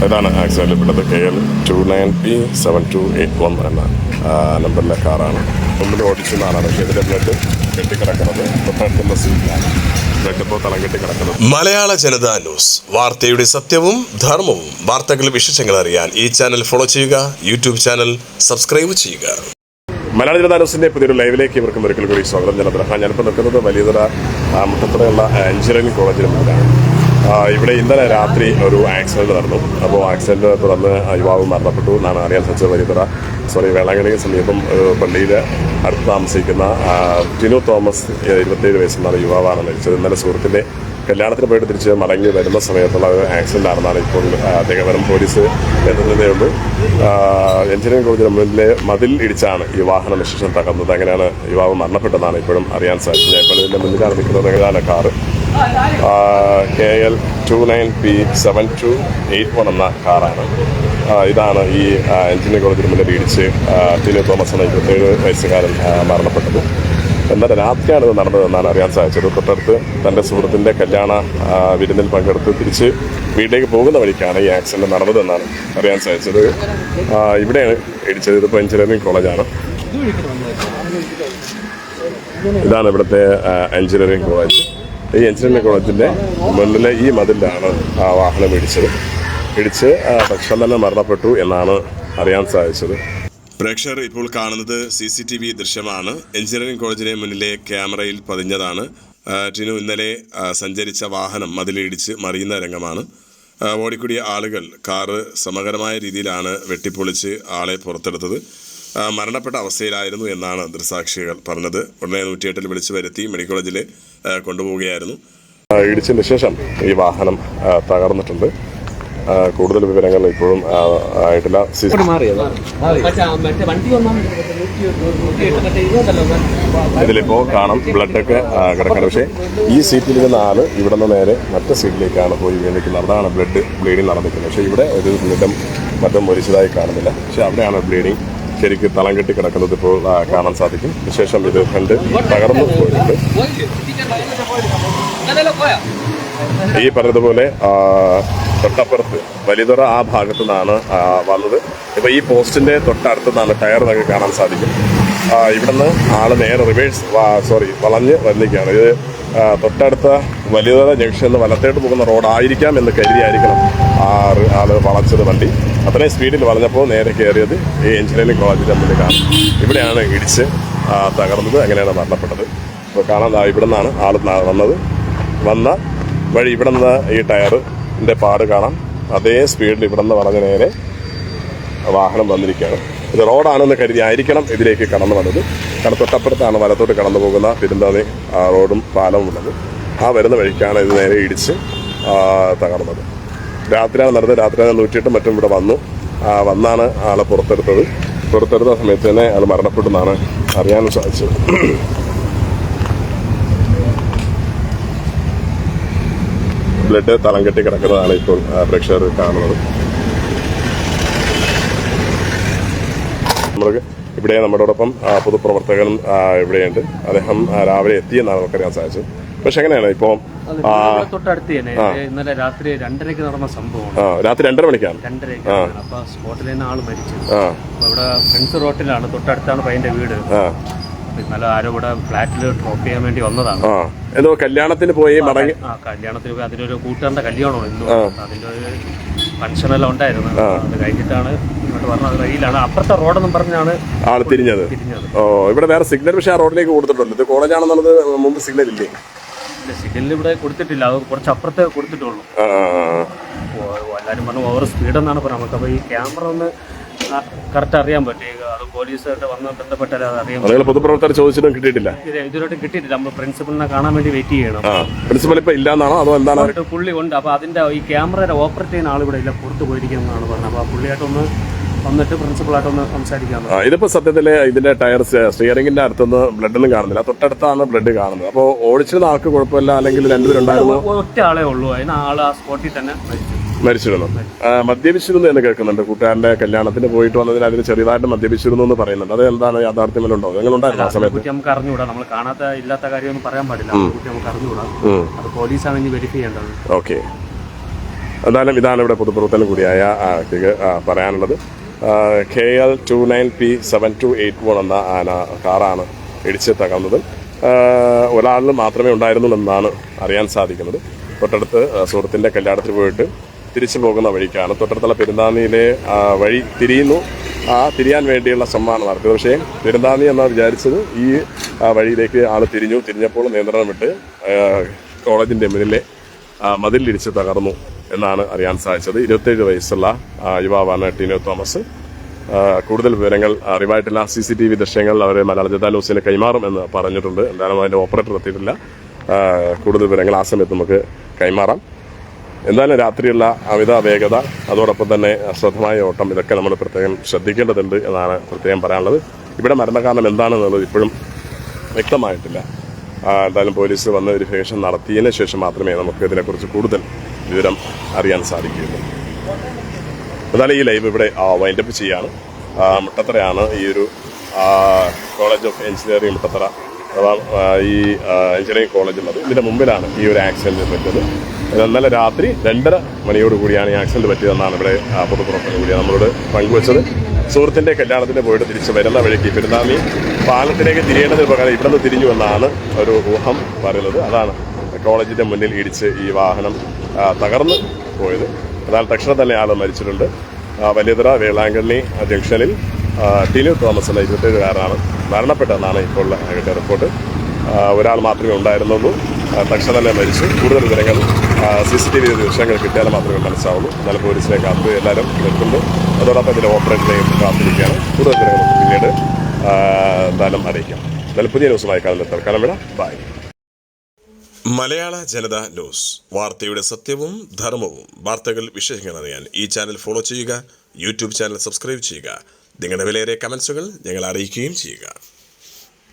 ഇതാണ് ആക്സിഡൻറ്റിൽപ്പെട്ടത്. KL 29P7281 എന്ന നമ്പറിലെ കാറാണ്. മുമ്പിൽ ഓടിച്ചു നാളാണ് എതിരെ ബ്ലഡ് കെട്ടിക്കിടക്കുന്നത്. തൊട്ടടുത്തുള്ള സീറ്റിലാണ് ബ്ലഡ് ഇപ്പോൾ തളം കെട്ടി കിടക്കുന്നത്. മലയാള ജനതാ ന്യൂസ്, വാർത്തയുടെ സത്യവും ധർമ്മവും. വാർത്തകൾ വിശേഷങ്ങൾ അറിയാൻ ഈ ചാനൽ ഫോളോ ചെയ്യുക, യൂട്യൂബ് ചാനൽ സബ്സ്ക്രൈബ് ചെയ്യുക. മലയാള ജനതാ ന്യൂസിൻ്റെ പുതിയൊരു ലൈവിലേക്ക് ഇവർക്കും ഒരിക്കൽ കൂടി സ്വാഗതം. ഞാനിപ്പോൾ നിൽക്കുന്നത് വലിയതറ മുട്ടത്തറയുള്ള എഞ്ചിനീയറിംഗ് കോളേജിന് മുന്നിലാണ്. ഇവിടെ ഇന്നലെ രാത്രി ഒരു ആക്സിഡൻറ്റ് നടന്നു. അപ്പോൾ ആക്സിഡൻറ്റ് തുടർന്ന് യുവാവ് മരണപ്പെട്ടു എന്നാണ് അറിയാൻ സാധിച്ചത്. വേളാങ്കണ്ണിക്ക് സമീപം പള്ളിയിൽ അടുത്ത് താമസിക്കുന്ന ടിനു തോമസ് 27 വയസ്സുള്ള യുവാവാണ് മരിച്ചത്. ഇന്നലെ സുഹൃത്തിൻ്റെ കല്യാണത്തിന് പോയിട്ട് തിരിച്ച് മടങ്ങി വരുന്ന സമയത്തുള്ള ആക്സിഡൻ്റ് ആണെന്നാണ് ഇപ്പോൾ അദ്ദേഹം പോലീസ് എത്തുന്നതേ ഉള്ളൂ. എഞ്ചിനീയറിംഗ് കോളേജിന് മുന്നിലെ മതിൽ ഇടിച്ചാണ് ഈ വാഹനം വിശേഷം തകർന്നത്. അങ്ങനെയാണ് യുവാവ് മരണപ്പെട്ടതെന്നാണ് ഇപ്പോഴും അറിയാൻ സാധിച്ചത്. ഇപ്പോൾ ഇതിൻ്റെ മുന്നിലാണ് നിൽക്കുന്നത് ഏതാണ് കാറ്. KL 29P7281 എന്ന കാറാണ്. ഇതാണ് ഈ എഞ്ചിനീയറിംഗ് കോളേജിന് മുന്നിൽ ഇടിച്ച് ടിനു തോമസ് എന്ന 27 വയസ്സുകാരൻ മരണപ്പെട്ടത്. ഇന്നലെ രാത്രിയാണ് ഇത് നടന്നതെന്നാണ് അറിയാൻ സാധിച്ചത്. തൊട്ടടുത്ത് തൻ്റെ സുഹൃത്തിൻ്റെ കല്യാണ വിരുന്നിൽ പങ്കെടുത്ത് തിരിച്ച് വീട്ടിലേക്ക് പോകുന്ന വഴിക്കാണ് ഈ ആക്സിഡൻറ്റ് നടന്നതെന്നാണ് അറിയാൻ സാധിച്ചത്. ഇവിടെയാണ് ഇടിച്ചത്. ഇതിപ്പോൾ എഞ്ചിനീയറിംഗ് കോളേജാണ്. ഇതാണ് ഇവിടുത്തെ എഞ്ചിനീയറിംഗ് കോളേജ്. ഈ എഞ്ചിനീയറിംഗ് കോളേജിൻ്റെ മുന്നിലെ ഈ മതിലാണ് വാഹനം ഇടിച്ച് പക്ഷം തന്നെ മരണപ്പെട്ടു എന്നാണ് അറിയാൻ സാധിച്ചത്. പ്രേക്ഷകർ ഇപ്പോൾ കാണുന്നത് CCTV ദൃശ്യമാണ്. എഞ്ചിനീയറിംഗ് കോളേജിന് മുന്നിലെ ക്യാമറയിൽ പതിഞ്ഞതാണ്. ടിനു ഇന്നലെ സഞ്ചരിച്ച വാഹനം മതിലിടിച്ച് മറിയുന്ന രംഗമാണ്. ഓടിക്കൂടിയ ആളുകൾ കാറ് സമഗ്രമായ രീതിയിലാണ് വെട്ടിപ്പൊളിച്ച് ആളെ പുറത്തെടുത്തത്. മരണപ്പെട്ട അവസ്ഥയിലായിരുന്നു എന്നാണ് ദൃക്സാക്ഷികൾ പറഞ്ഞത്. ഉടനെ 108 വിളിച്ചു വരുത്തി മെഡിക്കൽ കോളേജിൽ കൊണ്ടുപോവുകയായിരുന്നു. ഇടിച്ചതിന് ശേഷം ഈ വാഹനം തകർന്നിട്ടുണ്ട്. കൂടുതൽ വിവരങ്ങൾ ഇപ്പോഴും ആയിട്ടില്ല. ഇതിലിപ്പോൾ കാണാം ബ്ലഡൊക്കെ കിടക്കണം. പക്ഷേ ഈ സീറ്റിൽ നിന്ന് ആൾ ഇവിടെ നിന്ന് നേരെ മറ്റു സീറ്റിലേക്കാണ് പോയി വീണിരിക്കുന്നത്. അവിടെയാണ് ബ്ലീഡിങ് നടന്നിരിക്കുന്നത്. പക്ഷേ ഇവിടെ ഒരു ബ്ലഡും മറ്റും മരിച്ചതായി കാണുന്നില്ല. പക്ഷേ അവിടെയാണ് ബ്ലീഡിങ് ശരിക്ക് തളം കെട്ടി കിടക്കുന്നത് ഇപ്പോൾ കാണാൻ സാധിക്കും. വിശേഷം ഇത് കണ്ട് തകർന്നു പോയിട്ടുണ്ട്. ഈ പറഞ്ഞതുപോലെ തൊട്ടപ്പുറത്ത് വലിയതറ ആ ഭാഗത്തു നിന്നാണ് വന്നത്. ഇപ്പോൾ ഈ പോസ്റ്റിൻ്റെ തൊട്ടടുത്തു നിന്നാണ് ടയർ നമുക്ക് കാണാൻ സാധിക്കും. ഇവിടുന്ന് ആൾ നേരെ വളഞ്ഞ് വന്നിരിക്കുകയാണ്. ഇത് തൊട്ടടുത്ത വലിയതറ ജംഗ്ഷനിൽ നിന്ന് വലത്തോട്ട് പോകുന്ന റോഡായിരിക്കാം എന്ന് കരുതിയായിരിക്കണം ആൾ വളച്ചത്. വണ്ടി അത്രയും സ്പീഡിൽ വളഞ്ഞപ്പോൾ നേരെ കയറിയത് ഈ എഞ്ചിനീയറിംഗ് കോളേജിൻ്റെ മുന്നിൽ കാണും. ഇവിടെയാണ് ഇടിച്ച് തകർന്നത്. അങ്ങനെയാണ് മരണപ്പെട്ടത്. ഇപ്പോൾ കാണാൻ ഇവിടെ നിന്നാണ് ആൾ വന്ന വഴി ഇവിടെ നിന്ന് ഈ ടയറിൻ്റെ പാട് കാണാം. അതേ സ്പീഡിൽ ഇവിടെ നിന്ന് വളഞ്ഞ നേരെ വാഹനം വന്നിരിക്കുകയാണ്. ഇത് റോഡാണെന്ന് കരുതി ആയിരിക്കണം ഇതിലേക്ക് കടന്നു വന്നത്. കാരണം തൊട്ടപ്പുറത്താണ് വലത്തോട്ട് കടന്നു പോകുന്ന പെരുന്താതി റോഡും പാലവും ഉള്ളത്. ആ വരുന്ന വഴിക്കാണ് ഇത് നേരെ ഇടിച്ച് തകർന്നത്. രാത്രിയാണ് നടന്നത്. രാത്രി 108 മറ്റും ഇവിടെ വന്നാണ് ആളെ പുറത്തെടുത്ത സമയത്ത് തന്നെ ആൾ മരണപ്പെട്ടെന്നാണ് അറിയാനും സാധിച്ചത്. ബ്ലഡ് തളം കെട്ടി കിടക്കുന്നതാണ് ഇപ്പോൾ പ്രേക്ഷകർ കാണുന്നത്. നമ്മൾക്ക് ഇവിടെ നമ്മളോടൊപ്പം പൊതുപ്രവർത്തകനും ഇവിടെയുണ്ട്. അദ്ദേഹം രാവിലെ എത്തിയെന്നാണ് നമുക്കറിയാൻ സാധിച്ചത്. പക്ഷെ എങ്ങനെയാണ് ഇപ്പോൾ തൊട്ടടുത്ത് തന്നെ ഇന്നലെ രാത്രി 2:30 നടന്ന സംഭവമാണ്. രാത്രി 2:30 മണിക്കാണ്. 2:30 അപ്പൊ സ്പോട്ടിൽ തന്നെ ആള് മരിച്ചു. ഇവിടെ ഫ്രണ്ട്സ് റോട്ടിലാണ്, തൊട്ടടുത്താണ് പയ്യന്റെ വീട്. ഇന്നലെ ആരോ ഇവിടെ ഫ്ലാറ്റിൽ ഡ്രോപ്പ് ചെയ്യാൻ വേണ്ടി വന്നതാണ്. എന്തോ കല്യാണത്തിന് പോയി മടങ്ങി. കല്യാണത്തിന് പോയി. അതിലൊരു കൂട്ടുകാരന്റെ കല്യാണമാണ് ഇന്ന്. അതിന്റെ ഒരു ഫംഗ്ഷനെല്ലാം ഉണ്ടായിരുന്നു. അത് കഴിഞ്ഞിട്ടാണ് ഇങ്ങോട്ട് പറഞ്ഞത്. റെയിലാണ് അപ്പുറത്തെ റോഡെന്നും പറഞ്ഞാണ് ആള് തിരിഞ്ഞത്. ഇവിടെ വേറെ സിഗ്നൽ പക്ഷേ ആ റോഡിലേക്ക് കൊടുത്തിട്ടുണ്ട്. ഇത് കോളേജാണെന്നുള്ളത് മുമ്പ് സിഗ്നൽ ഇല്ലേ? സിഗ്നലിൽ ഇവിടെ കൊടുത്തിട്ടില്ല. അത് കുറച്ച് അപ്പുറത്തെ കൊടുത്തിട്ടുള്ളൂ. എല്ലാവരും പറഞ്ഞു ഓവർ സ്പീഡെന്നാണ് പറഞ്ഞത്. നമുക്കപ്പോൾ ഈ ക്യാമറ ഒന്ന് കറക്റ്റ് അറിയാൻ പറ്റും. അത് പോലീസായിട്ട് വന്ന് ബന്ധപ്പെട്ടാൽ അത് അറിയാൻ പറ്റും. പൊതുപ്രവർത്തകർ ചോദിച്ചിട്ടും കിട്ടിയിട്ടില്ല. ഇതുവരെയായിട്ട് കിട്ടിയിട്ടില്ല. നമ്മൾ പ്രിൻസിപ്പലിനെ കാണാൻ വേണ്ടി വെയിറ്റ് ചെയ്യണം. പ്രിൻസിപ്പൽ ഇപ്പൊ ഇല്ലാന്നാണോ അതോ എന്താണ്? പുള്ളി ഉണ്ട്. അപ്പൊ അതിന്റെ ഈ ക്യാമറയുടെ ഓപ്പറേറ്റ് ചെയ്യുന്ന ആളിവിടെ ഇല്ല, പുറത്ത് പോയിരിക്കുന്നതാണ് പറഞ്ഞത്. അപ്പൊ പുള്ളിയായിട്ടൊന്ന് വന്നിട്ട് പ്രിൻസിപ്പളായിട്ടൊന്ന് സംസാരിക്കാം. ഇതിപ്പോ സത്യത്തില് ഇതിന്റെ ടയർ സ്റ്റിയറിംഗിന്റെ അടുത്തൊന്നും ബ്ലഡൊന്നും കാണുന്നില്ല. തൊട്ടടുത്താണ് ബ്ലഡ് കാണുന്നത്. അപ്പോൾ ഓടിച്ചിരുന്ന ആൾക്ക് കുഴപ്പമില്ല, അല്ലെങ്കിൽ രണ്ടുപേരുണ്ടായിരുന്നു? ഒറ്റ ആളെ ഉള്ളൂ. അതിന് ആൾ ആ സ്പോട്ടിൽ തന്നെ മരിച്ചിരുന്നു. മദ്യപിച്ചിരുന്നു എന്ന് കേൾക്കുന്നുണ്ട്. കൂട്ടുകാരന്റെ കല്യാണത്തിന് പോയിട്ട് വന്നതിന് അതിന് ചെറിയതായിട്ട് മദ്യപിച്ചിരുന്നു എന്ന് പറയുന്നുണ്ട്. അത് എന്താണ് യാഥാർത്ഥ്യമുണ്ടോ? എങ്ങനെയുണ്ടായിരുന്നു ആ സമയത്ത്? നമുക്ക് അറിഞ്ഞുകൂടാ. നമ്മൾ കാണാത്ത ഇല്ലാത്ത കാര്യമൊന്നും പറയാൻ പാടില്ല. നമുക്ക് അറിഞ്ഞുകൂടാ. അത് പോലീസാണ് ഇനി വെരിഫൈ ചെയ്യേണ്ടത്. ഓക്കെ. എന്തായാലും ഇതാണ് ഇവിടെ പൊതുപ്രവർത്തനം കൂടിയായ പറയാനുള്ളത്. KL 29P7281 എന്ന കാറാണ് ഇടിച്ച് തകർന്നത്. ഒരാളിൽ മാത്രമേ ഉണ്ടായിരുന്നുള്ളൂ എന്നാണ് അറിയാൻ സാധിക്കുന്നത്. തൊട്ടടുത്ത് സുഹൃത്തിൻ്റെ കല്യാണത്തിന് പോയിട്ട് തിരിച്ചു പോകുന്ന വഴിക്കാണ്. തൊട്ടടുത്തുള്ള പെരുന്താനിയിലെ വഴി തിരിയുന്നു. തിരിയാൻ വേണ്ടിയുള്ള ശ്രമമാണ് നടത്തിയത്. പക്ഷേ പെരുന്താനി എന്നാണ് വിചാരിച്ചത്. ഈ വഴിയിലേക്ക് ആൾ തിരിഞ്ഞപ്പോൾ നിയന്ത്രണം വിട്ട് കോളേജിൻ്റെ മുന്നിലെ മതിലിടിച്ച് തകർന്നു എന്നാണ് അറിയാൻ സാധിച്ചത്. 27 വയസ്സുള്ള യുവാവാണ് ടിനോ തോമസ്. കൂടുതൽ വിവരങ്ങൾ അറിവായിട്ടില്ല. CCTV ദൃശ്യങ്ങൾ അവർ മലയാള ജനതാ ന്യൂസിന് കൈമാറും എന്ന് പറഞ്ഞിട്ടുണ്ട്. എന്തായാലും അതിൻ്റെ ഓപ്പറേറ്റർ എത്തിയിട്ടില്ല. കൂടുതൽ വിവരങ്ങൾ ആ സമയത്ത് നമുക്ക് കൈമാറാം. എന്തായാലും രാത്രിയുള്ള അമിത വേഗത, അതോടൊപ്പം തന്നെ അശ്രദ്ധമായ ഓട്ടം, ഇതൊക്കെ നമ്മൾ പ്രത്യേകം ശ്രദ്ധിക്കേണ്ടതുണ്ട് എന്നാണ് പ്രത്യേകം പറയാനുള്ളത്. ഇവിടെ മരണകാരണം എന്താണെന്നുള്ളത് ഇപ്പോഴും വ്യക്തമായിട്ടില്ല. എന്തായാലും പോലീസ് വന്ന് വെരിഫിക്കേഷൻ നടത്തിയതിന് ശേഷം മാത്രമേ നമുക്ക് ഇതിനെക്കുറിച്ച് കൂടുതൽ വിവരം അറിയാൻ സാധിക്കുകയുള്ളൂ. എന്നാലും ഈ ലൈവ് ഇവിടെ വൈൻഡപ്പ് ചെയ്യാണ്. മുട്ടത്തറയാണ് ഈ ഒരു കോളേജ് ഓഫ് എഞ്ചിനീയറിംഗ് മുട്ടത്തറ, അഥവാ ഈ എഞ്ചിനീയറിംഗ് കോളേജ് ഉള്ളത്. ഇതിൻ്റെ മുമ്പിലാണ് ഈ ഒരു ആക്സിഡൻറ്റ് പറ്റിയത്. ഇന്നലെ രാത്രി 2:30 മണിയോട് കൂടിയാണ് ഈ ആക്സിഡൻറ്റ് പറ്റിയതെന്നാണ് ഇവിടെ പൊതുപ്രവർത്തനം കൂടിയാണ് നമ്മളോട് പങ്കുവച്ചത്. സുഹൃത്തിൻ്റെ കല്യാണത്തിന് പോയിട്ട് തിരിച്ച് വരുന്ന വഴിക്ക് പെരുന്നാമി പാലത്തിലേക്ക് തിരിയേണ്ടതിന് പകരം ഇവിടെ നിന്ന് തിരിഞ്ഞു എന്നാണ് ഒരു ഊഹം പറയുന്നത്. അതാണ് കോളേജിൻ്റെ മുന്നിൽ ഇടിച്ച് ഈ വാഹനം തകർന്ന് പോയത്. എന്നാൽ തക്ഷണം തന്നെ ആൾ മരിച്ചിട്ടുണ്ട്. വലിയതുറ വേളാങ്കണ്ണി ജംഗ്ഷനിൽ ടിനു തോമസ് എന്ന 27-കാരനാണ് മരണപ്പെട്ടതെന്നാണ് ഇപ്പോൾ കിട്ടിയ റിപ്പോർട്ട്. ഒരാൾ മാത്രമേ ഉണ്ടായിരുന്നുള്ളൂ. തക്ഷണം തന്നെ മരിച്ചു. കൂടുതൽ വിവരങ്ങൾ CCTV ദൃശ്യങ്ങൾ കിട്ടിയാൽ മാത്രമേ മനസ്സിലാവുള്ളൂ. എന്നാലും പോലീസിനെ കാത്ത് എല്ലാവരും നിൽക്കുന്നു. അതോടൊപ്പം ഇതിൻ്റെ ഓപ്പറേറ്ററിനെയും കാത്തിരിക്കുകയാണ്. കൂടുതൽ വിവരങ്ങൾ പിന്നീട് എന്തായാലും അറിയിക്കാം. എന്നാലും പുതിയ ന്യൂസുമായി കാണുന്ന തൽക്കാലം വിടാം. ബൈ. മലയാള ജനത ന്യൂസ്, വാർത്തയുടെ സത്യവും ധർമ്മവും. വാർത്തകൾ, വിശേഷങ്ങൾ അറിയാൻ ഈ ചാനൽ ഫോളോ ചെയ്യുക. യൂട്യൂബ് ചാനൽ സബ്സ്ക്രൈബ് ചെയ്യുക. നിങ്ങളുടെ വിലയേറിയ കമൻസുകൾ ഞങ്ങളെ അറിയിക്കുകയും ചെയ്യുക.